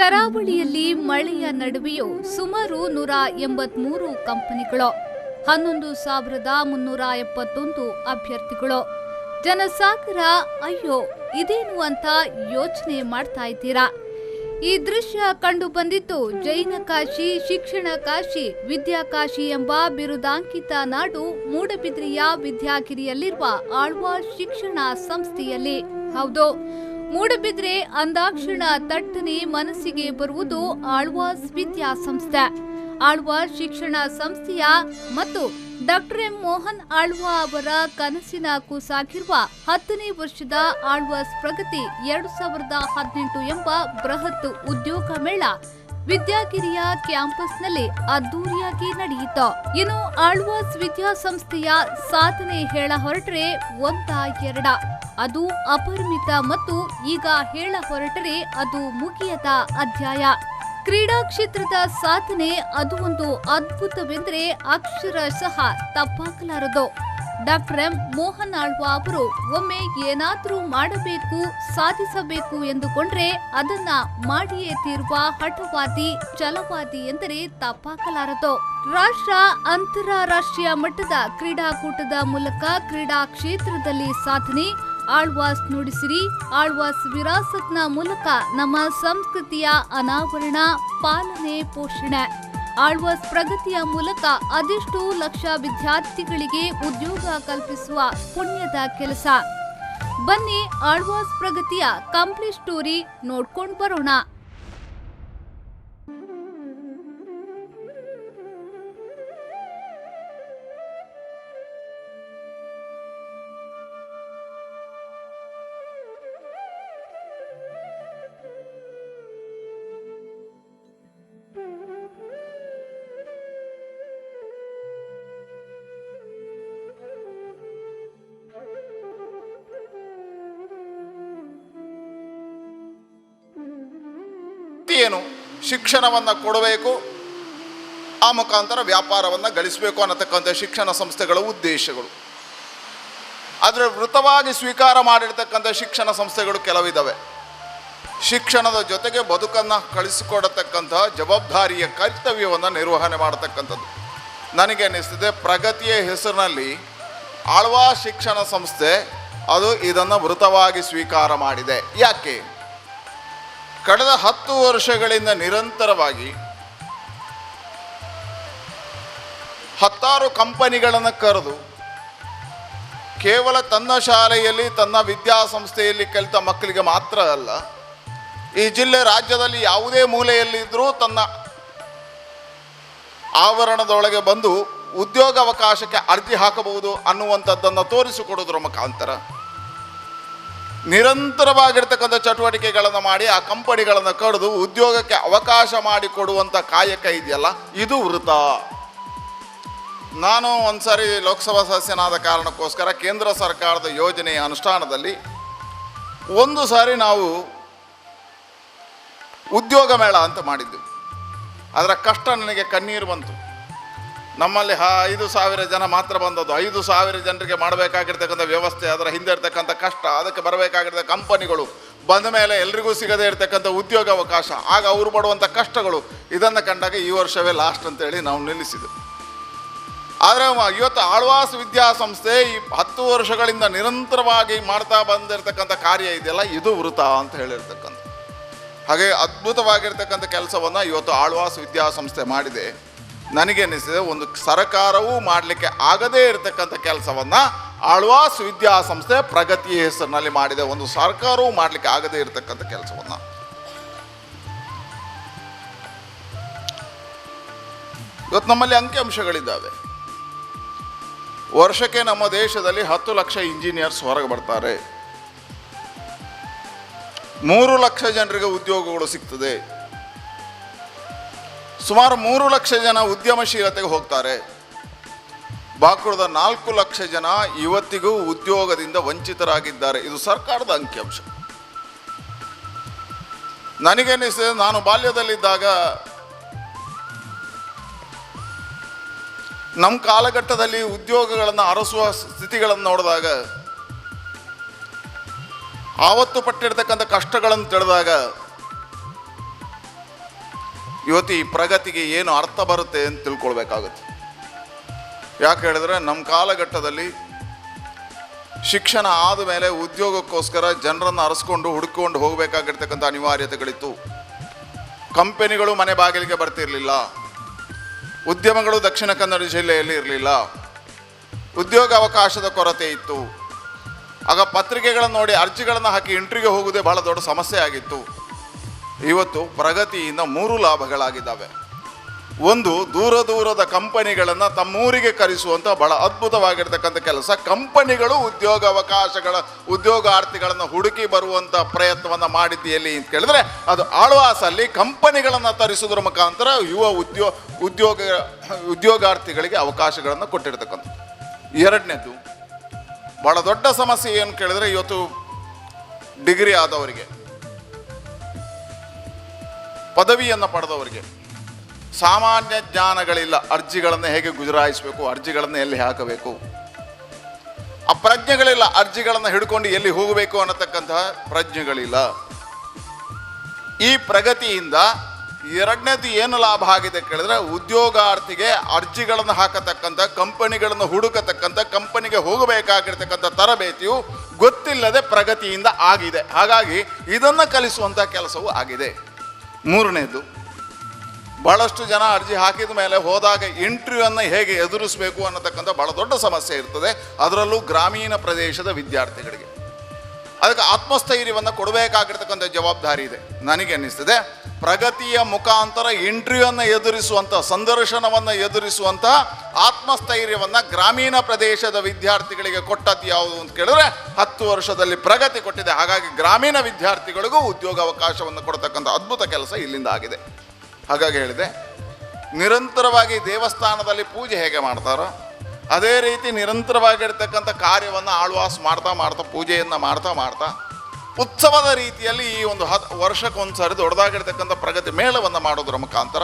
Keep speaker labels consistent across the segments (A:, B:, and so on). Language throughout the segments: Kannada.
A: ಕರಾವಳಿಯಲ್ಲಿ ಮಳೆಯ ನಡುವೆಯೂ ಸುಮಾರು 183 ಕಂಪನಿಗಳು, 11,371 ಅಭ್ಯರ್ಥಿಗಳು. ಜನಸಾಗರ ಅಯ್ಯೋ ಇದೇನು ಅಂತ ಯೋಚನೆ ಮಾಡ್ತಾ ಇದ್ದೀರಾ? ಈ ದೃಶ್ಯ ಕಂಡು ಬಂದಿದ್ದು ಜೈನ ಕಾಶಿ, ಶಿಕ್ಷಣ ಕಾಶಿ, ವಿದ್ಯಾಕಾಶಿ ಎಂಬ ಬಿರುದಾಂಕಿತ ನಾಡು ಮೂಡಬಿದ್ರೆಯ ವಿದ್ಯಾಗಿರಿಯಲ್ಲಿರುವ ಆಳ್ವಾಸ್ ಶಿಕ್ಷಣ ಸಂಸ್ಥೆಯಲ್ಲಿ. ಹೌದು, ಮೂಡಬಿದ್ರೆ ಅಂದಾಕ್ಷಣ ತಟ್ಟನೆ ಮನಸ್ಸಿಗೆ ಬರುವುದು ಆಳ್ವಾಸ್ ವಿದ್ಯಾಸಂಸ್ಥೆ. ಆಳ್ವಾಸ್ ಶಿಕ್ಷಣ ಸಂಸ್ಥೆಯ ಮತ್ತು ಡಾಕ್ಟರ್ ಎಂ ಮೋಹನ್ ಆಳ್ವಾ ಅವರ ಕನಸಿನ ಕೂಸಾಗಿರುವ 10ನೇ ವರ್ಷದ ಆಳ್ವಾಸ್ ಪ್ರಗತಿ 2018 ಎಂಬ ಬೃಹತ್ ಉದ್ಯೋಗ ಮೇಳ ವಿದ್ಯಾಗಿರಿಯ ಕ್ಯಾಂಪಸ್ನಲ್ಲಿ ಅದ್ದೂರಿಯಾಗಿ ನಡೆಯಿತು. ಇನ್ನು ಆಳ್ವಾಸ್ ವಿದ್ಯಾಸಂಸ್ಥೆಯ ಸಾಧನೆ ಹೇಳ ಹೊರಟರೆ ಒಂದ-ಎರಡ, ಅದು ಅಪರಿಮಿತ, ಮತ್ತು ಈಗ ಹೇಳ ಹೊರಟರೆ ಅದು ಮುಗಿಯದ ಅಧ್ಯಾಯ. ಕ್ರೀಡಾ ಕ್ಷೇತ್ರದ ಸಾಧನೆ ಅದು ಒಂದು ಅದ್ಭುತವೆಂದರೆ ಅಕ್ಷರಶಃ ತಪ್ಪಾಗಲಾರದು. ಡಾಕ್ಟರ್ ಎಂ ಮೋಹನ್ ಆಳ್ವಾ ಅವರು ಒಮ್ಮೆ ಏನಾದರೂ ಮಾಡಬೇಕು, ಸಾಧಿಸಬೇಕು ಎಂದುಕೊಂಡ್ರೆ ಅದನ್ನ ಮಾಡಿಯೇ ತೀರುವ ಹಠವಾದಿ, ಛಲವಾದಿ ಎಂದರೆ ತಪ್ಪಾಗಲಾರದು. ರಾಷ್ಟ್ರ, ಅಂತಾರಾಷ್ಟ್ರೀಯ ಮಟ್ಟದ ಕ್ರೀಡಾಕೂಟದ ಮೂಲಕ ಕ್ರೀಡಾ ಕ್ಷೇತ್ರದಲ್ಲಿ ಸಾಧನೆ, ಆಳ್ವಾಸ್ ನುಡಿಸಿರಿ, ಆಳ್ವಾಸ್ ವಿರಾಸತ್ನ ಮೂಲಕ ನಮ್ಮ ಸಂಸ್ಕೃತಿಯ ಅನಾವರಣ, ಪಾಲನೆ, ಪೋಷಣೆ, ಆಳ್ವಾಸ್ ಪ್ರಗತಿಯ ಮೂಲಕ ಅದೆಷ್ಟೋ ಲಕ್ಷ ವಿದ್ಯಾರ್ಥಿಗಳಿಗೆ ಉದ್ಯೋಗ ಕಲ್ಪಿಸುವ ಪುಣ್ಯದ ಕೆಲಸ. ಬನ್ನಿ ಆಳ್ವಾಸ್ ಪ್ರಗತಿಯ ಕಂಪ್ಲೀಟ್ ಸ್ಟೋರಿ ನೋಡ್ಕೊಂಡು ಬರೋಣ.
B: ಏನು ಶಿಕ್ಷಣವನ್ನು ಕೊಡಬೇಕು, ಆ ಮುಖಾಂತರ ವ್ಯಾಪಾರವನ್ನು ಗಳಿಸಬೇಕು ಅನ್ನತಕ್ಕಂಥ ಶಿಕ್ಷಣ ಸಂಸ್ಥೆಗಳ ಉದ್ದೇಶಗಳು. ಆದರೆ ವೃತವಾಗಿ ಸ್ವೀಕಾರ ಮಾಡಿರ್ತಕ್ಕಂಥ ಶಿಕ್ಷಣ ಸಂಸ್ಥೆಗಳು ಕೆಲವಿದ್ದಾವೆ. ಶಿಕ್ಷಣದ ಜೊತೆಗೆ ಬದುಕನ್ನು ಕಳಿಸಿಕೊಡತಕ್ಕಂಥ ಜವಾಬ್ದಾರಿಯ ಕರ್ತವ್ಯವನ್ನು ನಿರ್ವಹಣೆ ಮಾಡತಕ್ಕಂಥದ್ದು. ನನಗೆ ಅನ್ನಿಸ್ತಿದೆ ಪ್ರಗತಿಯ ಹೆಸರಿನಲ್ಲಿ ಆಳ್ವಾಸ್ ಶಿಕ್ಷಣ ಸಂಸ್ಥೆ ಅದು ಇದನ್ನು ವೃತವಾಗಿ ಸ್ವೀಕಾರ ಮಾಡಿದೆ. ಯಾಕೆ? ಕಳೆದ 10 ವರ್ಷಗಳಿಂದ ನಿರಂತರವಾಗಿ 10 ಕಂಪನಿಗಳನ್ನು ಕರೆದು ಕೇವಲ ತನ್ನ ಶಾಲೆಯಲ್ಲಿ, ತನ್ನ ವಿದ್ಯಾಸಂಸ್ಥೆಯಲ್ಲಿ ಕಲಿತ ಮಕ್ಕಳಿಗೆ ಮಾತ್ರ ಅಲ್ಲ, ಈ ಜಿಲ್ಲೆ ರಾಜ್ಯದಲ್ಲಿ ಯಾವುದೇ ಮೂಲೆಯಲ್ಲಿದ್ದರೂ ತನ್ನ ಆವರಣದೊಳಗೆ ಬಂದು ಉದ್ಯೋಗ ಅವಕಾಶಕ್ಕೆ ಅರ್ಜಿ ಹಾಕಬಹುದು ಅನ್ನುವಂಥದ್ದನ್ನು ತೋರಿಸಿಕೊಡೋದ್ರ ಮುಖಾಂತರ ನಿರಂತರವಾಗಿರ್ತಕ್ಕಂಥ ಚಟುವಟಿಕೆಗಳನ್ನು ಮಾಡಿ ಆ ಕಂಪನಿಗಳನ್ನು ಕಡಿದು ಉದ್ಯೋಗಕ್ಕೆ ಅವಕಾಶ ಮಾಡಿಕೊಡುವಂಥ ಕಾಯಕ ಇದೆಯಲ್ಲ, ಇದು ವೃತ. ನಾನು ಒಂದು ಸಾರಿ ಲೋಕಸಭಾ ಸದಸ್ಯನಾದ ಕಾರಣಕ್ಕೋಸ್ಕರ ಕೇಂದ್ರ ಸರ್ಕಾರದ ಯೋಜನೆಯ ಅನುಷ್ಠಾನದಲ್ಲಿ ಒಂದು ಸಾರಿ ನಾವು ಉದ್ಯೋಗ ಮೇಳ ಅಂತ ಮಾಡಿದ್ದೆವು. ಅದರ ಕಷ್ಟ ನನಗೆ ಕಣ್ಣೀರು ಬಂತು. ನಮ್ಮಲ್ಲಿ 5,000 ಜನ ಮಾತ್ರ ಬಂದದ್ದು. 5,000 ಜನರಿಗೆ ಮಾಡಬೇಕಾಗಿರ್ತಕ್ಕಂಥ ವ್ಯವಸ್ಥೆ, ಅದರ ಹಿಂದೆ ಇರ್ತಕ್ಕಂಥ ಕಷ್ಟ, ಅದಕ್ಕೆ ಬರಬೇಕಾಗಿರ್ತಕ್ಕ ಕಂಪನಿಗಳು ಬಂದ ಮೇಲೆ ಎಲ್ರಿಗೂ ಸಿಗದೇ ಇರತಕ್ಕಂಥ ಉದ್ಯೋಗ ಅವಕಾಶ, ಆಗ ಅವರು ಪಡುವಂಥ ಕಷ್ಟಗಳು, ಇದನ್ನು ಕಂಡಾಗ ಈ ವರ್ಷವೇ ಲಾಸ್ಟ್ ಅಂತೇಳಿ ನಾವು ನಿಲ್ಲಿಸಿದ್ದು. ಆದರೆ ಇವತ್ತು ಆಳ್ವಾಸ್ ವಿದ್ಯಾಸಂಸ್ಥೆ ಈ 10 ವರ್ಷಗಳಿಂದ ನಿರಂತರವಾಗಿ ಮಾಡ್ತಾ ಬಂದಿರತಕ್ಕಂಥ ಕಾರ್ಯ ಇದೆಯಲ್ಲ, ಇದು ವೃತ ಅಂತ ಹೇಳಿರ್ತಕ್ಕಂಥ. ಹಾಗೆ ಅದ್ಭುತವಾಗಿರ್ತಕ್ಕಂಥ ಕೆಲಸವನ್ನು ಇವತ್ತು ಆಳ್ವಾಸ್ ವಿದ್ಯಾಸಂಸ್ಥೆ ಮಾಡಿದೆ. ನನಗೆ ಅನ್ನಿಸಿದೆ, ಒಂದು ಸರ್ಕಾರವೂ ಮಾಡಲಿಕ್ಕೆ ಆಗದೇ ಇರತಕ್ಕಂಥ ಕೆಲಸವನ್ನು ಆಳ್ವಾಸ್ ವಿದ್ಯಾಸಂಸ್ಥೆ ಪ್ರಗತಿಯ ಹೆಸರಿನಲ್ಲಿ ಮಾಡಿದೆ. ಒಂದು ಸರ್ಕಾರವೂ ಮಾಡಲಿಕ್ಕೆ ಆಗದೇ ಇರತಕ್ಕಂಥ ಕೆಲಸವನ್ನು. ಇವತ್ತು ನಮ್ಮಲ್ಲಿ ಅಂಕಿಅಂಶಗಳಿದ್ದಾವೆ. ವರ್ಷಕ್ಕೆ ನಮ್ಮ ದೇಶದಲ್ಲಿ 10 ಲಕ್ಷ ಇಂಜಿನಿಯರ್ಸ್ ಹೊರಗೆ ಬರ್ತಾರೆ. 3 ಲಕ್ಷ ಜನರಿಗೆ ಉದ್ಯೋಗಗಳು ಸಿಗ್ತದೆ. ಸುಮಾರು 3 ಲಕ್ಷ ಜನ ಉದ್ಯಮಶೀಲತೆಗೆ ಹೋಗ್ತಾರೆ. ಬಾಕುಳಿದ 4 ಲಕ್ಷ ಜನ ಇವತ್ತಿಗೂ ಉದ್ಯೋಗದಿಂದ ವಂಚಿತರಾಗಿದ್ದಾರೆ. ಇದು ಸರ್ಕಾರದ ಅಂಕಿಅಂಶ. ನನಗನ್ನಿಸಿದೆ, ನಾನು ಬಾಲ್ಯದಲ್ಲಿದ್ದಾಗ ನಮ್ಮ ಕಾಲಘಟ್ಟದಲ್ಲಿ ಉದ್ಯೋಗಗಳನ್ನು ಅರಸುವ ಸ್ಥಿತಿಗಳನ್ನು ನೋಡಿದಾಗ, ಆವತ್ತು ಪಟ್ಟಿರ್ತಕ್ಕಂಥ ಕಷ್ಟಗಳನ್ನು ತಿಳಿದಾಗ ಇವತ್ತು ಈ ಪ್ರಗತಿಗೆ ಏನು ಅರ್ಥ ಬರುತ್ತೆ ಅಂತ ತಿಳ್ಕೊಳ್ಬೇಕಾಗುತ್ತೆ. ಯಾಕೆ ಹೇಳಿದ್ರೆ ನಮ್ಮ ಕಾಲಘಟ್ಟದಲ್ಲಿ ಶಿಕ್ಷಣ ಆದ ಮೇಲೆ ಉದ್ಯೋಗಕ್ಕೋಸ್ಕರ ಜನರನ್ನು ಅರಸ್ಕೊಂಡು ಹುಡುಕೊಂಡು ಹೋಗಬೇಕಾಗಿರ್ತಕ್ಕಂಥ ಅನಿವಾರ್ಯತೆಗಳಿತ್ತು. ಕಂಪನಿಗಳು ಮನೆ ಬಾಗಿಲಿಗೆ ಬರ್ತಿರಲಿಲ್ಲ, ಉದ್ಯಮಗಳು ದಕ್ಷಿಣ ಕನ್ನಡ ಜಿಲ್ಲೆಯಲ್ಲಿ ಇರಲಿಲ್ಲ, ಉದ್ಯೋಗ ಅವಕಾಶದ ಕೊರತೆ ಇತ್ತು. ಆಗ ಪತ್ರಿಕೆಗಳನ್ನು ನೋಡಿ ಅರ್ಜಿಗಳನ್ನು ಹಾಕಿ ಇಂಟ್ರಿಗೆ ಹೋಗುವುದೇ ಬಹಳ ದೊಡ್ಡ ಸಮಸ್ಯೆ ಆಗಿತ್ತು. ಇವತ್ತು ಪ್ರಗತಿಯಿಂದ 3 ಲಾಭಗಳಾಗಿದ್ದಾವೆ. ಒಂದು, ದೂರದ ಕಂಪನಿಗಳನ್ನು ತಮ್ಮೂರಿಗೆ ಕರೆಸುವಂಥ ಬಹಳ ಅದ್ಭುತವಾಗಿರ್ತಕ್ಕಂಥ ಕೆಲಸ. ಕಂಪನಿಗಳು ಉದ್ಯೋಗಾರ್ಥಿಗಳನ್ನು ಹುಡುಕಿ ಬರುವಂಥ ಪ್ರಯತ್ನವನ್ನು ಮಾಡಿದ್ದು ಎಲ್ಲಿ ಅಂತ ಕೇಳಿದ್ರೆ ಅದು ಆಳ್ವಾಸಲ್ಲಿ ಕಂಪನಿಗಳನ್ನು ತರಿಸುವುದರ ಮುಖಾಂತರ ಉದ್ಯೋಗಾರ್ಥಿಗಳಿಗೆ ಅವಕಾಶಗಳನ್ನು ಕೊಟ್ಟಿರ್ತಕ್ಕಂಥ. ಎರಡನೇದು, ಬಹಳ ದೊಡ್ಡ ಸಮಸ್ಯೆ ಏನು ಕೇಳಿದ್ರೆ ಇವತ್ತು ಡಿಗ್ರಿ ಆದವರಿಗೆ, ಪದವಿಯನ್ನು ಪಡೆದವರಿಗೆ ಸಾಮಾನ್ಯ ಜ್ಞಾನಗಳಿಲ್ಲ. ಅರ್ಜಿಗಳನ್ನು ಹೇಗೆ ಗುಜರಾಯಿಸಬೇಕು, ಅರ್ಜಿಗಳನ್ನು ಎಲ್ಲಿ ಹಾಕಬೇಕು, ಆ ಪ್ರಜ್ಞೆಗಳಿಲ್ಲ. ಅರ್ಜಿಗಳನ್ನು ಹಿಡ್ಕೊಂಡು ಎಲ್ಲಿ ಹೋಗಬೇಕು ಅನ್ನತಕ್ಕಂತಹ ಪ್ರಜ್ಞೆಗಳಿಲ್ಲ. ಈ ಪ್ರಗತಿಯಿಂದ ಎರಡನೇದು ಏನು ಲಾಭ ಆಗಿದೆ ಕೇಳಿದ್ರೆ ಉದ್ಯೋಗಾರ್ಥಿಗೆ ಅರ್ಜಿಗಳನ್ನು ಹಾಕತಕ್ಕಂಥ, ಕಂಪನಿಗಳನ್ನು ಹುಡುಕತಕ್ಕಂಥ, ಕಂಪನಿಗೆ ಹೋಗಬೇಕಾಗಿರ್ತಕ್ಕಂಥ ತರಬೇತಿಯು ಗೊತ್ತಿಲ್ಲದೆ ಪ್ರಗತಿಯಿಂದ ಆಗಿದೆ. ಹಾಗಾಗಿ ಇದನ್ನು ಕಲಿಸುವಂಥ ಕೆಲಸವೂ ಆಗಿದೆ. ಮೂರನೇದು, ಭಾಳಷ್ಟು ಜನ ಅರ್ಜಿ ಹಾಕಿದ ಮೇಲೆ ಹೋದಾಗ ಇಂಟರ್ವ್ಯೂವನ್ನು ಹೇಗೆ ಎದುರಿಸಬೇಕು ಅನ್ನತಕ್ಕಂಥ ಭಾಳ ದೊಡ್ಡ ಸಮಸ್ಯೆ ಇರ್ತದೆ. ಅದರಲ್ಲೂ ಗ್ರಾಮೀಣ ಪ್ರದೇಶದ ವಿದ್ಯಾರ್ಥಿಗಳಿಗೆ ಅದಕ್ಕೆ ಆತ್ಮಸ್ಥೈರ್ಯವನ್ನು ಕೊಡಬೇಕಾಗಿರ್ತಕ್ಕಂಥ ಜವಾಬ್ದಾರಿ ಇದೆ. ನನಗೆ ಅನ್ನಿಸ್ತದೆ ಪ್ರಗತಿಯ ಮುಖಾಂತರ ಇಂಟರ್ವ್ಯೂವನ್ನು ಎದುರಿಸುವಂಥ, ಸಂದರ್ಶನವನ್ನು ಎದುರಿಸುವಂಥ ಆತ್ಮಸ್ಥೈರ್ಯವನ್ನು ಗ್ರಾಮೀಣ ಪ್ರದೇಶದ ವಿದ್ಯಾರ್ಥಿಗಳಿಗೆ ಕೊಟ್ಟದ್ದು ಯಾವುದು ಅಂತ ಕೇಳಿದ್ರೆ 10 ವರ್ಷದಲ್ಲಿ ಪ್ರಗತಿ ಕೊಟ್ಟಿದೆ. ಹಾಗಾಗಿ ಗ್ರಾಮೀಣ ವಿದ್ಯಾರ್ಥಿಗಳಿಗೂ ಉದ್ಯೋಗ ಅವಕಾಶವನ್ನು ಕೊಡ್ತಕ್ಕಂಥ ಅದ್ಭುತ ಕೆಲಸ ಇಲ್ಲಿಂದ ಆಗಿದೆ. ಹಾಗಾಗಿ ಹೇಳಿದೆ, ನಿರಂತರವಾಗಿ ದೇವಸ್ಥಾನದಲ್ಲಿ ಪೂಜೆ ಹೇಗೆ ಮಾಡ್ತಾರೋ ಅದೇ ರೀತಿ ನಿರಂತರವಾಗಿರ್ತಕ್ಕಂಥ ಕಾರ್ಯವನ್ನು ಆಳ್ವಾಸ್ ಮಾಡ್ತಾ ಪೂಜೆಯನ್ನು ಮಾಡ್ತಾ ಉತ್ಸವದ ರೀತಿಯಲ್ಲಿ ಈ ಒಂದು ವರ್ಷಕ್ಕೊಂದು ಸಾರಿ ದೊಡ್ಡದಾಗಿರ್ತಕ್ಕಂಥ ಪ್ರಗತಿ ಮೇಳವನ್ನು ಮಾಡೋದರ ಮುಖಾಂತರ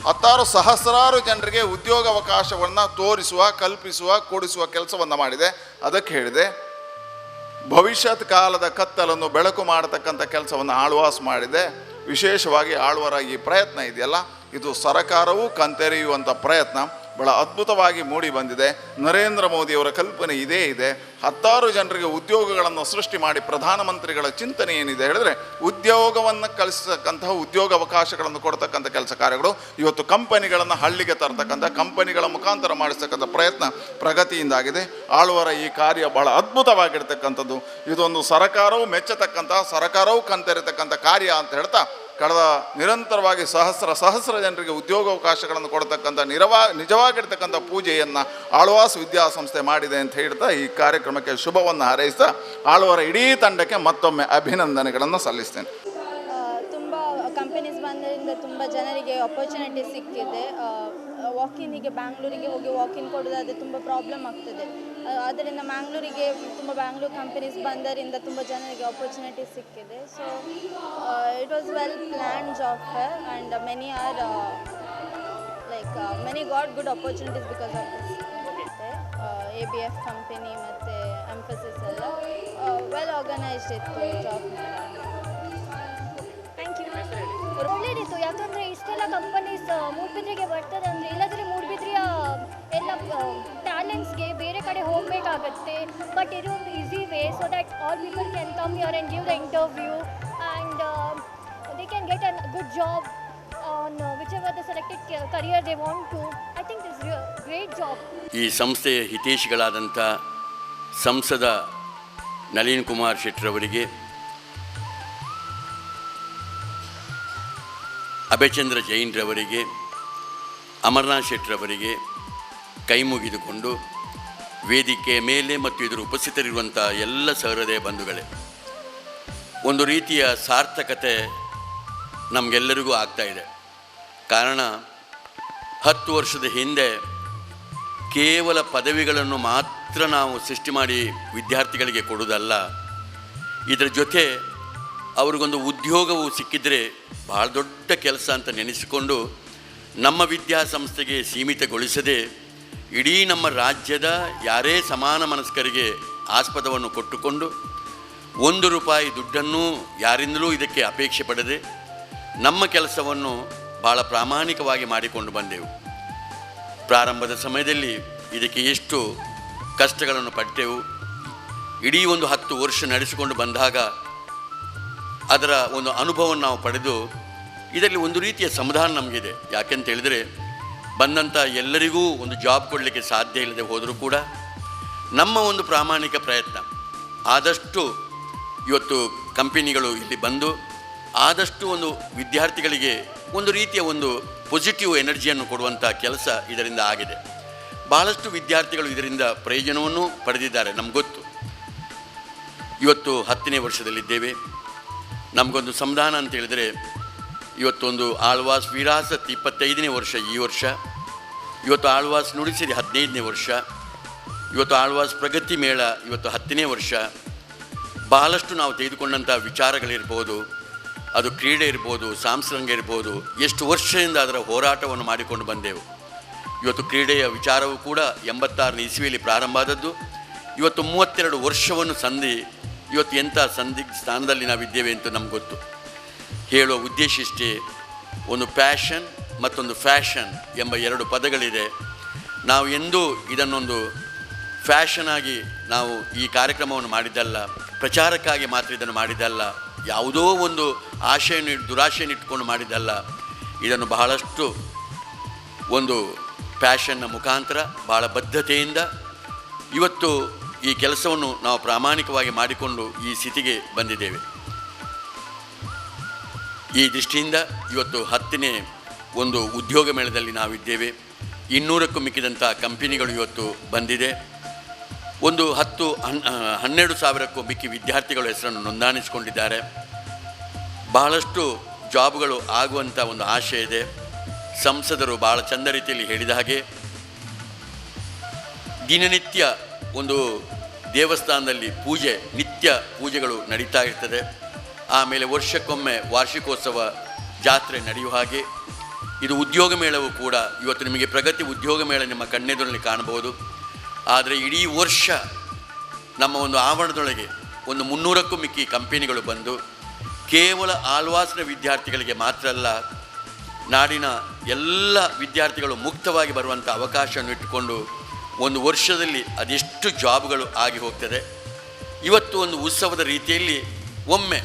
B: 10 ಸಹಸ್ರಾರು ಜನರಿಗೆ ಉದ್ಯೋಗ ಅವಕಾಶವನ್ನು ತೋರಿಸುವ, ಕಲ್ಪಿಸುವ, ಕೊಡಿಸುವ ಕೆಲಸವನ್ನು ಮಾಡಿದೆ. ಅದಕ್ಕೆ ಹೇಳಿದೆ, ಭವಿಷ್ಯತ್ ಕಾಲದ ಕತ್ತಲನ್ನು ಬೆಳಕು ಮಾಡತಕ್ಕಂಥ ಕೆಲಸವನ್ನು ಆಳ್ವಾಸ್ ಮಾಡಿದೆ. ವಿಶೇಷವಾಗಿ ಆಳ್ವರ ಈ ಪ್ರಯತ್ನ ಇದೆಯಲ್ಲ, ಇದು ಸರಕಾರವೂ ಕಣ್ತೆರೆಯುವಂಥ ಪ್ರಯತ್ನ ಬಹಳ ಅದ್ಭುತವಾಗಿ ಮೂಡಿ ಬಂದಿದೆ. ನರೇಂದ್ರ ಮೋದಿಯವರ ಕಲ್ಪನೆ ಇದೇ ಇದೆ. 10 ಜನರಿಗೆ ಉದ್ಯೋಗಗಳನ್ನು ಸೃಷ್ಟಿ ಮಾಡಿ ಪ್ರಧಾನಮಂತ್ರಿಗಳ ಚಿಂತನೆ ಏನಿದೆ ಹೇಳಿದ್ರೆ ಉದ್ಯೋಗವನ್ನು ಕಲಿಸತಕ್ಕಂತಹ, ಉದ್ಯೋಗ ಅವಕಾಶಗಳನ್ನು ಕೊಡ್ತಕ್ಕಂಥ ಕೆಲಸ ಕಾರ್ಯಗಳು ಇವತ್ತು ಕಂಪನಿಗಳನ್ನು ಹಳ್ಳಿಗೆ ತರ್ತಕ್ಕಂಥ, ಕಂಪನಿಗಳ ಮುಖಾಂತರ ಮಾಡಿಸ್ತಕ್ಕಂಥ ಪ್ರಯತ್ನ ಪ್ರಗತಿಯಿಂದಾಗಿದೆ. ಆಳ್ವರ ಈ ಕಾರ್ಯ ಬಹಳ ಅದ್ಭುತವಾಗಿರ್ತಕ್ಕಂಥದ್ದು. ಇದೊಂದು ಸರಕಾರವು ಮೆಚ್ಚತಕ್ಕಂಥ, ಸರಕಾರವು ಕಣ್ತೆರೆತಕ್ಕಂಥ ಕಾರ್ಯ ಅಂತ ಹೇಳ್ತಾ ಕಳೆದ ನಿರಂತರವಾಗಿ ಸಹಸ್ರ ಜನರಿಗೆ ಉದ್ಯೋಗಾವಕಾಶಗಳನ್ನು ಕೊಡ್ತಕ್ಕಂಥ ನಿಜವಾಗಿರ್ತಕ್ಕಂಥ ಪೂಜೆಯನ್ನು ಆಳ್ವಾಸ್ ವಿದ್ಯಾಸಂಸ್ಥೆ ಮಾಡಿದೆ ಅಂತ ಹೇಳ್ತಾ ಈ ಕಾರ್ಯಕ್ರಮಕ್ಕೆ ಶುಭವನ್ನು ಹಾರೈಸ್ತಾ ಆಳ್ವರ ಇಡೀ ತಂಡಕ್ಕೆ ಮತ್ತೊಮ್ಮೆ ಅಭಿನಂದನೆಗಳನ್ನು ಸಲ್ಲಿಸ್ತೇನೆ.
C: ತುಂಬ ಕಂಪನೀಸ್ ಬಂದರಿಂದ ತುಂಬ ಜನರಿಗೆ ಅಪರ್ಚುನಿಟಿ ಸಿಕ್ಕಿದೆ. ವಾಕಿನ್ನಿಗೆ ಬ್ಯಾಂಗ್ಳೂರಿಗೆ ಹೋಗಿ ವಾಕಿನ್ ಕೊಡೋದಾದರೆ ತುಂಬ ಪ್ರಾಬ್ಲಮ್ ಆಗ್ತದೆ. ಆದ್ದರಿಂದ ಬ್ಯಾಂಗ್ಳೂರು ಕಂಪನೀಸ್ ಬಂದರಿಂದ ತುಂಬ ಜನರಿಗೆ ಅಪರ್ಚುನಿಟಿ ಸಿಕ್ಕಿದೆ. So it was well plan job fair and many got good opportunities because of this. ABF company ಮತ್ತು ಎಂಫಸಿಸ್ ಎಲ್ಲ ವೆಲ್ ಆರ್ಗನೈಸ್ಡ್ ಇತ್ತು ಜಾಬ್. Thank you.
D: ಒಳ್ಳೇದಿತ್ತು, ಯಾಕಂದರೆ ಇಷ್ಟೆಲ್ಲ ಕಂಪನೀಸ್ ಮೂಡ್ಬಿದ್ರಿಗೆ ಬರ್ತದೆ ಅಂದರೆ, ಇಲ್ಲದ್ರೆ ಮೂಡ್ಬಿದ್ರಿಯ ಎಲ್ಲ ಟ್ಯಾಲೆಂಟ್ಸ್ಗೆ ಬೇರೆ ಕಡೆ ಹೋಗಬೇಕಾಗತ್ತೆ. ಬಟ್ ಇದು ಒಂದು easy way so that all people can come here and give the interview and they can get a good job on whichever the selected career they want to. I think this is a great job.
E: ಈ ಸಂಸ್ಥೆಯ ಹಿತೈಷಿಗಳಾದಂಥ ಸಂಸದ ನಳಿನ್ ಕುಮಾರ್ ಶೆಟ್ಟರವರಿಗೆ, ಅಭಯಚಂದ್ರ ಜೈನ್ರವರಿಗೆ, ಅಮರನಾಥ್ ಶೆಟ್ಟರವರಿಗೆ ಕೈ ಮುಗಿದುಕೊಂಡು ವೇದಿಕೆಯ ಮೇಲೆ ಮತ್ತು ಇದರ ಉಪಸ್ಥಿತರಿರುವಂಥ ಎಲ್ಲ ಸಹೃದಯ ಬಂಧುಗಳೇ, ಒಂದು ರೀತಿಯ ಸಾರ್ಥಕತೆ ನಮಗೆಲ್ಲರಿಗೂ ಆಗ್ತಾಯಿದೆ. ಕಾರಣ 10 ವರ್ಷದ ಹಿಂದೆ ಕೇವಲ ಪದವಿಗಳನ್ನು ಮಾತ್ರ ನಾವು ಸೃಷ್ಟಿ ಮಾಡಿ ವಿದ್ಯಾರ್ಥಿಗಳಿಗೆ ಕೊಡುವುದಲ್ಲ, ಇದರ ಜೊತೆ ಅವ್ರಿಗೊಂದು ಉದ್ಯೋಗವು ಸಿಕ್ಕಿದರೆ ಭಾಳ ದೊಡ್ಡ ಕೆಲಸ ಅಂತ ನೆನೆಸಿಕೊಂಡು ನಮ್ಮ ವಿದ್ಯಾಸಂಸ್ಥೆಗೆ ಸೀಮಿತಗೊಳಿಸದೆ ಇಡೀ ನಮ್ಮ ರಾಜ್ಯದ ಯಾರೇ ಸಮಾನ ಮನಸ್ಕರಿಗೆ ಆಸ್ಪದವನ್ನು ಕೊಟ್ಟುಕೊಂಡು ₹1 ದುಡ್ಡನ್ನು ಯಾರಿಂದಲೂ ಇದಕ್ಕೆ ಅಪೇಕ್ಷೆ ಪಡದೆ ನಮ್ಮ ಕೆಲಸವನ್ನು ಭಾಳ ಪ್ರಾಮಾಣಿಕವಾಗಿ ಮಾಡಿಕೊಂಡು ಬಂದೆವು. ಪ್ರಾರಂಭದ ಸಮಯದಲ್ಲಿ ಇದಕ್ಕೆ ಎಷ್ಟು ಕಷ್ಟಗಳನ್ನು ಪಟ್ಟೆವು. ಇಡೀ ಒಂದು 10 ವರ್ಷ ನಡೆಸಿಕೊಂಡು ಬಂದಾಗ ಅದರ ಒಂದು ಅನುಭವವನ್ನು ನಾವು ಪಡೆದು ಇದರಲ್ಲಿ ಒಂದು ರೀತಿಯ ಸಮಾಧಾನ ನಮಗಿದೆ. ಯಾಕೆಂತ ಹೇಳಿದರೆ ಬಂದಂಥ ಎಲ್ಲರಿಗೂ ಒಂದು ಜಾಬ್ ಕೊಡಲಿಕ್ಕೆ ಸಾಧ್ಯ ಇಲ್ಲದೆ ಹೋದರೂ ಕೂಡ ನಮ್ಮ ಒಂದು ಪ್ರಾಮಾಣಿಕ ಪ್ರಯತ್ನ ಆದಷ್ಟು ಇವತ್ತು ಕಂಪನಿಗಳು ಇಲ್ಲಿ ಬಂದು ಆದಷ್ಟು ಒಂದು ವಿದ್ಯಾರ್ಥಿಗಳಿಗೆ ಒಂದು ರೀತಿಯ ಒಂದು ಪಾಸಿಟಿವ್ ಎನರ್ಜಿಯನ್ನು ಕೊಡುವಂಥ ಕೆಲಸ ಇದರಿಂದ ಆಗಿದೆ. ಬಹಳಷ್ಟು ವಿದ್ಯಾರ್ಥಿಗಳು ಇದರಿಂದ ಪ್ರಯೋಜನವನ್ನು ಪಡೆದಿದ್ದಾರೆ. ನಮ್ಗೆ ಗೊತ್ತು. ಇವತ್ತು 10ನೇ ವರ್ಷದಲ್ಲಿದ್ದೇವೆ. ನಮಗೊಂದು ಸಮಾಧಾನ ಅಂತ ಹೇಳಿದರೆ ಇವತ್ತೊಂದು ಆಳ್ವಾಸ್ ವಿರಾಸತ್ 25ನೇ ವರ್ಷ ಈ ವರ್ಷ. ಇವತ್ತು ಆಳ್ವಾಸ್ ನುಡಿಸಿರಿ 15ನೇ ವರ್ಷ. ಇವತ್ತು ಆಳ್ವಾಸ್ ಪ್ರಗತಿ ಮೇಳ ಇವತ್ತು 10ನೇ ವರ್ಷ. ಬಹಳಷ್ಟು ನಾವು ತೆಗೆದುಕೊಂಡಂಥ ವಿಚಾರಗಳಿರ್ಬೋದು, ಅದು ಕ್ರೀಡೆ ಇರ್ಬೋದು, ಸಾಂಸ್ಕೃತಿಕ ಇರ್ಬೋದು, ಎಷ್ಟು ವರ್ಷದಿಂದ ಅದರ ಹೋರಾಟವನ್ನು ಮಾಡಿಕೊಂಡು ಬಂದೆವು. ಇವತ್ತು ಕ್ರೀಡೆಯ ವಿಚಾರವೂ ಕೂಡ 86ನೇ ಇಸ್ವಿಯಲ್ಲಿ ಪ್ರಾರಂಭ ಆದದ್ದು. ಇವತ್ತು 32 ವರ್ಷವನ್ನು ಸಂಧಿ ಇವತ್ತು ಎಂಥ ಸ್ಥಾನದಲ್ಲಿ ನಾವಿದ್ದೇವೆ ಅಂತ ನಮ್ಗೆ ಗೊತ್ತು. ಹೇಳುವ ಉದ್ದೇಶ ಇಷ್ಟೇ, ಒಂದು ಪ್ಯಾಷನ್ ಮತ್ತೊಂದು ಫ್ಯಾಷನ್ ಎಂಬ 2 ಪದಗಳಿದೆ. ನಾವು ಎಂದೂ ಇದನ್ನೊಂದು ಫ್ಯಾಷನ್ ಆಗಿ ನಾವು ಈ ಕಾರ್ಯಕ್ರಮವನ್ನು ಮಾಡಿದ್ದಲ್ಲ, ಪ್ರಚಾರಕ್ಕಾಗಿ ಮಾತ್ರ ಇದನ್ನು ಮಾಡಿದ್ದಲ್ಲ, ಯಾವುದೋ ಒಂದು ದುರಾಶೆಯನ್ನು ಇಟ್ಕೊಂಡು ಮಾಡಿದ್ದಲ್ಲ. ಇದನ್ನು ಬಹಳಷ್ಟು ಒಂದು ಪ್ಯಾಷನ್ನ ಮುಖಾಂತರ ಬಹಳ ಬದ್ಧತೆಯಿಂದ ಇವತ್ತು ಈ ಕೆಲಸವನ್ನು ನಾವು ಪ್ರಾಮಾಣಿಕವಾಗಿ ಮಾಡಿಕೊಂಡು ಈ ಸ್ಥಿತಿಗೆ ಬಂದಿದ್ದೇವೆ. ಈ ದೃಷ್ಟಿಯಿಂದ ಇವತ್ತು 10ನೇ ಒಂದು ಉದ್ಯೋಗ ಮೇಳದಲ್ಲಿ ನಾವಿದ್ದೇವೆ. 200ಕ್ಕೂ ಮಿಕ್ಕಿದಂಥ ಕಂಪನಿಗಳು ಇವತ್ತು ಬಂದಿದೆ. ಒಂದು 12 ಸಾವಿರಕ್ಕೂ ಮಿಕ್ಕಿ ವಿದ್ಯಾರ್ಥಿಗಳ ಹೆಸರನ್ನು ನೋಂದಾಣಿಸಿಕೊಂಡಿದ್ದಾರೆ. ಬಹಳಷ್ಟು ಜಾಬ್ಗಳು ಆಗುವಂಥ ಒಂದು ಆಶೆ ಇದೆ. ಸಂಸದರು ಭಾಳ ಚಂದ ರೀತಿಯಲ್ಲಿ ಹೇಳಿದ ಹಾಗೆ ದಿನನಿತ್ಯ ಒಂದು ದೇವಸ್ಥಾನದಲ್ಲಿ ನಿತ್ಯ ಪೂಜೆಗಳು ನಡೀತಾ ಇರ್ತದೆ. ಆಮೇಲೆ ವರ್ಷಕ್ಕೊಮ್ಮೆ ವಾರ್ಷಿಕೋತ್ಸವ ಜಾತ್ರೆ ನಡೆಯುವ ಹಾಗೆ ಇದು ಉದ್ಯೋಗ ಮೇಳವೂ ಕೂಡ ಇವತ್ತು ನಿಮಗೆ ಪ್ರಗತಿ ಉದ್ಯೋಗ ಮೇಳ ನಿಮ್ಮ ಕಣ್ಣೆದುರಲ್ಲಿ ಕಾಣಬಹುದು. ಆದರೆ ಇಡೀ ವರ್ಷ ನಮ್ಮ ಒಂದು ಆವರಣದೊಳಗೆ ಒಂದು 300ಕ್ಕೂ ಮಿಕ್ಕಿ ಕಂಪನಿಗಳು ಬಂದು ಕೇವಲ ಆಳ್ವಾಸ್ನ ವಿದ್ಯಾರ್ಥಿಗಳಿಗೆ ಮಾತ್ರ ಅಲ್ಲ, ನಾಡಿನ ಎಲ್ಲ ವಿದ್ಯಾರ್ಥಿಗಳು ಮುಕ್ತವಾಗಿ ಬರುವಂಥ ಅವಕಾಶವನ್ನು ಇಟ್ಟುಕೊಂಡು ಒಂದು ವರ್ಷದಲ್ಲಿ ಅದೆಷ್ಟು ಜಾಬ್ಗಳು ಆಗಿ ಹೋಗ್ತದೆ. ಇವತ್ತು ಒಂದು ಉತ್ಸವದ ರೀತಿಯಲ್ಲಿ ಒಮ್ಮೆ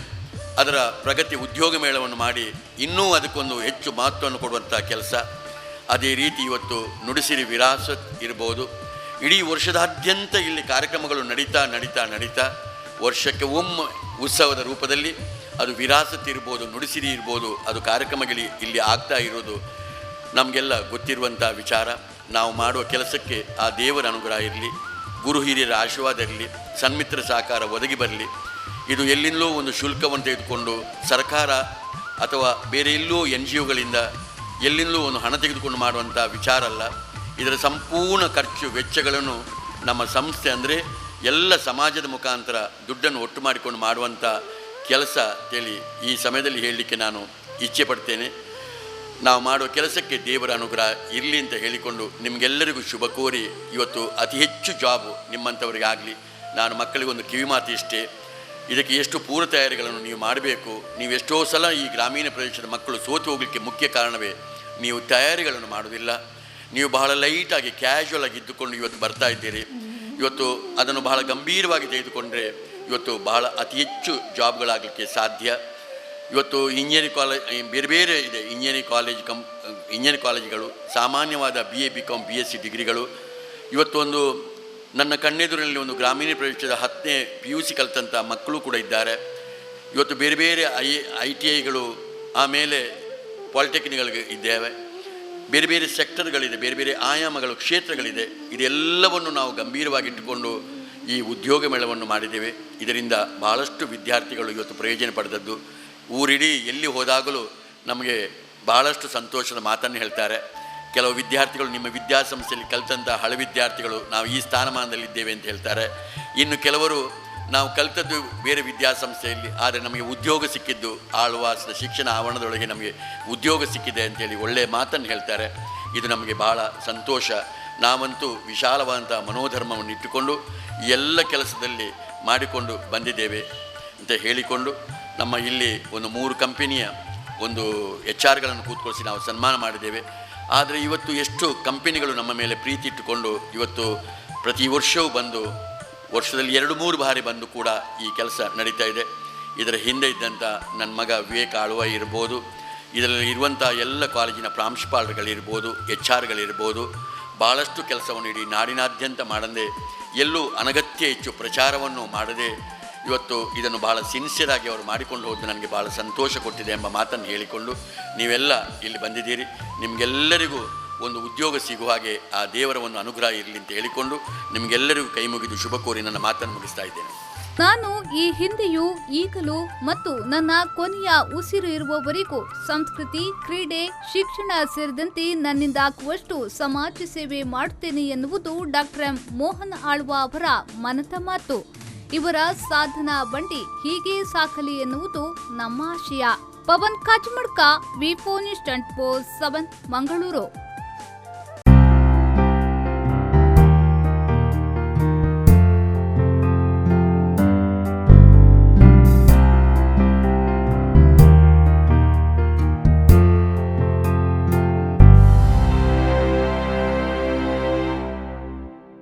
E: ಅದರ ಪ್ರಗತಿ ಉದ್ಯೋಗ ಮೇಳವನ್ನು ಮಾಡಿ ಇನ್ನೂ ಅದಕ್ಕೊಂದು ಹೆಚ್ಚು ಮಹತ್ವವನ್ನು ಕೊಡುವಂಥ ಕೆಲಸ. ಅದೇ ರೀತಿ ಇವತ್ತು ನುಡಿಸಿರಿ ವಿರಾಸತ್ ಇರ್ಬೋದು. ಇಡೀ ವರ್ಷದಾದ್ಯಂತ ಇಲ್ಲಿ ಕಾರ್ಯಕ್ರಮಗಳು ನಡೀತಾ ವರ್ಷಕ್ಕೆ ಒಮ್ಮೆ ಉತ್ಸವದ ರೂಪದಲ್ಲಿ ಅದು ವಿರಾಸತ್ ಇರ್ಬೋದು, ನುಡಿಸಿರಿ ಇರ್ಬೋದು, ಅದು ಕಾರ್ಯಕ್ರಮಗಳು ಇಲ್ಲಿ ಆಗ್ತಾ ಇರೋದು ನಮಗೆಲ್ಲ ಗೊತ್ತಿರುವಂಥ ವಿಚಾರ. ನಾವು ಮಾಡುವ ಕೆಲಸಕ್ಕೆ ಆ ದೇವರ ಅನುಗ್ರಹ ಇರಲಿ, ಗುರು ಹಿರಿಯರ ಆಶೀರ್ವಾದ ಇರಲಿ, ಸನ್ಮಿತ್ರ ಸಹಕಾರ ಒದಗಿ ಬರಲಿ. ಇದು ಎಲ್ಲಿಂದಲೋ ಒಂದು ಶುಲ್ಕವನ್ನು ತೆಗೆದುಕೊಂಡು ಸರ್ಕಾರ ಅಥವಾ ಬೇರೆ ಎಲ್ಲೋ NGOಗಳಿಂದ ಎಲ್ಲಿಂದಲೂ ಒಂದು ಹಣ ತೆಗೆದುಕೊಂಡು ಮಾಡುವಂಥ ವಿಚಾರ ಅಲ್ಲ. ಇದರ ಸಂಪೂರ್ಣ ಖರ್ಚು ವೆಚ್ಚಗಳನ್ನು ನಮ್ಮ ಸಂಸ್ಥೆ ಅಂದರೆ ಎಲ್ಲ ಸಮಾಜದ ಮುಖಾಂತರ ದುಡ್ಡನ್ನು ಒಟ್ಟು ಮಾಡಿಕೊಂಡು ಮಾಡುವಂಥ ಕೆಲಸ ಅಂತೇಳಿ ಈ ಸಮಯದಲ್ಲಿ ಹೇಳಲಿಕ್ಕೆ ನಾನು ಇಚ್ಛೆ ಪಡ್ತೇನೆ. ನಾವು ಮಾಡುವ ಕೆಲಸಕ್ಕೆ ದೇವರ ಅನುಗ್ರಹ ಇರಲಿ ಅಂತ ಹೇಳಿಕೊಂಡು ನಿಮಗೆಲ್ಲರಿಗೂ ಶುಭ ಕೋರಿ ಇವತ್ತು ಅತಿ ಹೆಚ್ಚು ಜಾಬು ನಿಮ್ಮಂಥವರಿಗಾಗಲಿ. ನಾನು ಮಕ್ಕಳಿಗೊಂದು ಕಿವಿಮಾತು ಇಷ್ಟೇ, ಇದಕ್ಕೆ ಎಷ್ಟು ಪೂರ್ವ ತಯಾರಿಗಳನ್ನು ನೀವು ಮಾಡಬೇಕು. ನೀವು ಎಷ್ಟೋ ಸಲ ಈ ಗ್ರಾಮೀಣ ಪ್ರದೇಶದ ಮಕ್ಕಳು ಸೋತು ಹೋಗಲಿಕ್ಕೆ ಮುಖ್ಯ ಕಾರಣವೇ ನೀವು ತಯಾರಿಗಳನ್ನು ಮಾಡೋದಿಲ್ಲ. ನೀವು ಬಹಳ ಲೈಟಾಗಿ ಕ್ಯಾಶುವಲ್ ಆಗಿ ಇದ್ದುಕೊಂಡು ಇವತ್ತು ಬರ್ತಾ ಇದ್ದೀರಿ. ಇವತ್ತು ಅದನ್ನು ಬಹಳ ಗಂಭೀರವಾಗಿ ತೆಗೆದುಕೊಂಡ್ರೆ ಇವತ್ತು ಬಹಳ ಅತಿ ಹೆಚ್ಚು ಜಾಬ್ಗಳಾಗಲಿಕ್ಕೆ ಸಾಧ್ಯ. ಇವತ್ತು ಇಂಜಿನಿಯರಿಂಗ್ ಕಾಲೇಜ್ ಬೇರೆ ಇದೆ, ಇಂಜಿನಿಯರಿಂಗ್ ಕಾಲೇಜ್ಗಳು, ಸಾಮಾನ್ಯವಾದ BA BCom BSc ಡಿಗ್ರಿಗಳು. ಇವತ್ತು ಒಂದು ನನ್ನ ಕಣ್ಣೆದುರಿನಲ್ಲಿ ಒಂದು ಗ್ರಾಮೀಣ ಪ್ರದೇಶದ 10ನೇ PUC ಕಲಿತಂಥ ಮಕ್ಕಳು ಕೂಡ ಇದ್ದಾರೆ. ಇವತ್ತು ಬೇರೆ ITIಗಳು, ಆಮೇಲೆ ಪಾಲಿಟೆಕ್ನಿಕ್ಗಳಿಗೆ ಇದ್ದೇವೆ. ಬೇರೆ ಸೆಕ್ಟರ್ಗಳಿದೆ, ಬೇರೆ ಆಯಾಮಗಳು, ಕ್ಷೇತ್ರಗಳಿದೆ. ಇದೆಲ್ಲವನ್ನು ನಾವು ಗಂಭೀರವಾಗಿಟ್ಟುಕೊಂಡು ಈ ಉದ್ಯೋಗ ಮೇಳವನ್ನು ಮಾಡಿದ್ದೇವೆ. ಇದರಿಂದ ಭಾಳಷ್ಟು ವಿದ್ಯಾರ್ಥಿಗಳು ಇವತ್ತು ಪ್ರಯೋಜನ ಪಡೆದದ್ದು. ಊರಿಡೀ ಎಲ್ಲಿ ಹೋದಾಗಲೂ ನಮಗೆ ಭಾಳಷ್ಟು ಸಂತೋಷದ ಮಾತನ್ನು ಹೇಳ್ತಾರೆ. ಕೆಲವು ವಿದ್ಯಾರ್ಥಿಗಳು ನಿಮ್ಮ ವಿದ್ಯಾಸಂಸ್ಥೆಯಲ್ಲಿ ಕಲಿತಂಥ ಹಳೆ ವಿದ್ಯಾರ್ಥಿಗಳು ನಾವು ಈ ಸ್ಥಾನಮಾನದಲ್ಲಿದ್ದೇವೆ ಅಂತ ಹೇಳ್ತಾರೆ. ಇನ್ನು ಕೆಲವರು ನಾವು ಕಲಿತದ್ದು ಬೇರೆ ವಿದ್ಯಾಸಂಸ್ಥೆಯಲ್ಲಿ, ಆದರೆ ನಮಗೆ ಉದ್ಯೋಗ ಸಿಕ್ಕಿದ್ದು ಆಳ್ವಾಸ್ನ ಶಿಕ್ಷಣ ಆವರಣದೊಳಗೆ ನಮಗೆ ಉದ್ಯೋಗ ಸಿಕ್ಕಿದೆ ಅಂತೇಳಿ ಒಳ್ಳೆಯ ಮಾತನ್ನು ಹೇಳ್ತಾರೆ. ಇದು ನಮಗೆ ಭಾಳ ಸಂತೋಷ. ನಾವಂತೂ ವಿಶಾಲವಾದಂಥ ಮನೋಧರ್ಮವನ್ನು ಇಟ್ಟುಕೊಂಡು ಈ ಎಲ್ಲ ಕೆಲಸದಲ್ಲಿ ಮಾಡಿಕೊಂಡು ಬಂದಿದ್ದೇವೆ ಅಂತ ಹೇಳಿಕೊಂಡು ನಮ್ಮ ಇಲ್ಲಿ ಒಂದು 3 ಕಂಪನಿಯ ಒಂದು HR ಗಳನ್ನು ಕೂತ್ಕೊಳಿಸಿ ನಾವು ಸನ್ಮಾನ ಮಾಡಿದ್ದೇವೆ. ಆದರೆ ಇವತ್ತು ಎಷ್ಟು ಕಂಪನಿಗಳು ನಮ್ಮ ಮೇಲೆ ಪ್ರೀತಿ ಇಟ್ಟುಕೊಂಡು ಇವತ್ತು ಪ್ರತಿ ವರ್ಷವೂ ಬಂದು ವರ್ಷದಲ್ಲಿ 2-3 ಬಾರಿ ಬಂದು ಕೂಡ ಈ ಕೆಲಸ ನಡೀತಾ ಇದೆ. ಇದರ ಹಿಂದೆ ಇದ್ದಂಥ ನನ್ನ ಮಗ ವಿವೇಕ್ ಆಳ್ವ ಇರ್ಬೋದು, ಇದರಲ್ಲಿ ಇರುವಂಥ ಎಲ್ಲ ಕಾಲೇಜಿನ ಪ್ರಾಂಶುಪಾಲರುಗಳಿರ್ಬೋದು, HR ಗಳಿರ್ಬೋದು, ಭಾಳಷ್ಟು ಕೆಲಸವನ್ನು ಇಡೀ ನಾಡಿನಾದ್ಯಂತ ಮಾಡದೆ, ಎಲ್ಲೂ ಅನಗತ್ಯ ಹೆಚ್ಚು ಪ್ರಚಾರವನ್ನು ಮಾಡದೆ ಇವತ್ತು ಇದನ್ನು ಭಾಳ ಸಿನ್ಸಿಯರಾಗಿ ಅವರು ಮಾಡಿಕೊಂಡು ಹೋದ್ದು ನನಗೆ ಭಾಳ ಸಂತೋಷ ಕೊಟ್ಟಿದೆ ಎಂಬ ಮಾತನ್ನು ಹೇಳಿಕೊಂಡು ನೀವೆಲ್ಲ ಇಲ್ಲಿ ಬಂದಿದ್ದೀರಿ. ನಿಮಗೆಲ್ಲರಿಗೂ ಒಂದು ಉದ್ಯೋಗ ಸಿಗುವ ಹಾಗೆ ಆ ದೇವರ ಒಂದು ಅನುಗ್ರಹ ಇರಲಿ ಅಂತ ಹೇಳಿಕೊಂಡು ನಿಮಗೆಲ್ಲರಿಗೂ ಕೈ ಮುಗಿದು ಶುಭ ಕೋರಿ ನನ್ನ ಮಾತನ್ನು ಮುಗಿಸ್ತಾ ಇದ್ದೇನೆ.
A: ನಾನು ಈ ಹಿಂದೆಯೂ ಈಗಲೂ ಮತ್ತು ನನ್ನ ಕೊನೆಯ ಉಸಿರು ಇರುವವರೆಗೂ ಸಂಸ್ಕೃತಿ, ಕ್ರೀಡೆ, ಶಿಕ್ಷಣ ಸೇರಿದಂತೆ ನನ್ನಿಂದ ಆಗುವಷ್ಟು ಸಮಾಜ ಸೇವೆ ಮಾಡುತ್ತೇನೆ ಎನ್ನುವುದು ಡಾಕ್ಟರ್ ಎಂ ಮೋಹನ್ ಆಳ್ವ ಅವರ ಮನದ ಮಾತು. ಇವರ ಸಾಧನಾ ಬಂಡಿ ಹೀಗೆ ಸಾಕಲಿ ಎನ್ನುವುದು ನಮ್ಮ ಆಶಯ. ಪವನ್ ಕಾಚಮಡ್ಕ, ವಿ4 ನ್ಯೂಸ್ 24/7 ಮಂಗಳೂರು.